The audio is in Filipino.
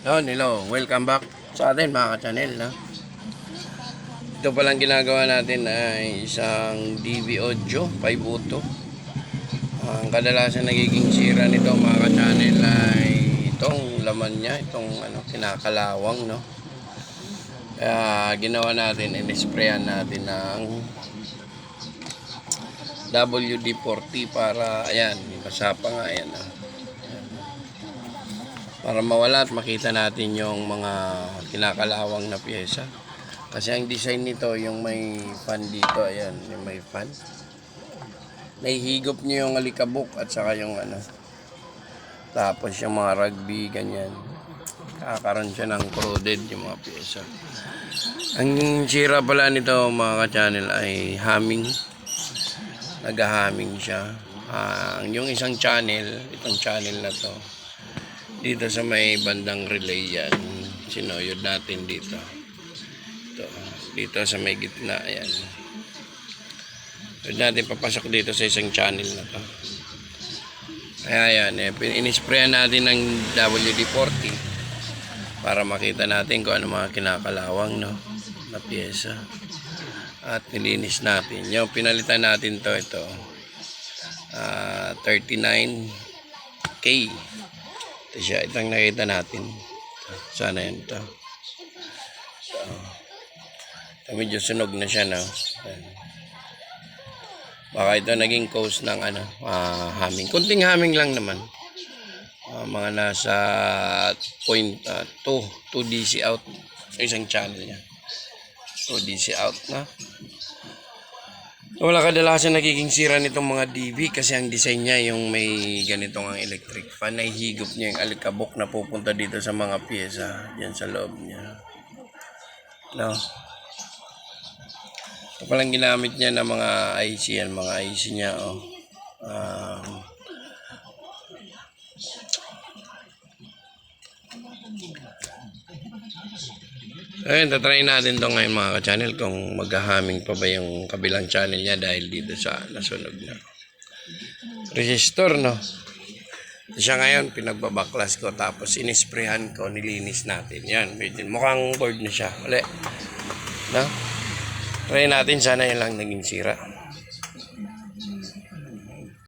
Hello, welcome back sa atin mga ka-channel, no? Ito palang ginagawa natin ay isang DV Audio 5 auto. Ang kadalasan nagiging sira nito mga ka-channel ay itong laman niya, itong kinakalawang, no? Kaya ginawa natin, in-sprayan natin ng WD-40 para, ayan, basa pa nga, ayan, para mawala at makita natin yung mga kinakalawang na pyesa. Kasi ang design nito, yung may fan dito, ayan, yung may fan. Naihigop niyo yung alikabok at saka yung tapos yung mga rugby, ganyan. Kakaroon siya ng corroded yung mga pyesa. Ang sira pala nito mga ka-channel ay humming. Nag-humming siya. Yung isang channel, itong channel na to, dito sa may bandang relay yan, sinoyod natin dito. Dito sa may gitna, ayan. Pwede natin papasok dito sa isang channel na to. Kaya yan, in-sprayan natin ng WD-40 para makita natin kung ano mga kinakalawang, no, na pyesa. At nilinis natin. Yung pinalitan natin to, ito 39K. Ito siya, itong nakita natin. Sana yan ito. Medyo sunog na siya, no? Baka ito naging cause ng humming. Kunting humming lang naman. Mga nasa 2 DC out. Isang channel niya. 2 DC out na. Wala kadalasan nagiging sira nitong mga DV kasi ang design niya yung may ganitong ang electric fan. Nahihigop niya yung alikabok na pupunta dito sa mga pyesa dyan sa loob niya. No? Ito palang ginamit niya ng mga IC yan. Mga IC niya, oh. Ayun, tatry natin to ngayon mga ka-channel kung mag-humming pa ba yung kabilang channel niya dahil dito sa nasunog na resistor, no? Siya ngayon, pinagbabaklas ko tapos inisprehan ko, nilinis natin. Yan, mukhang board na siya. Uli. No? Try natin, sana yan lang naging sira.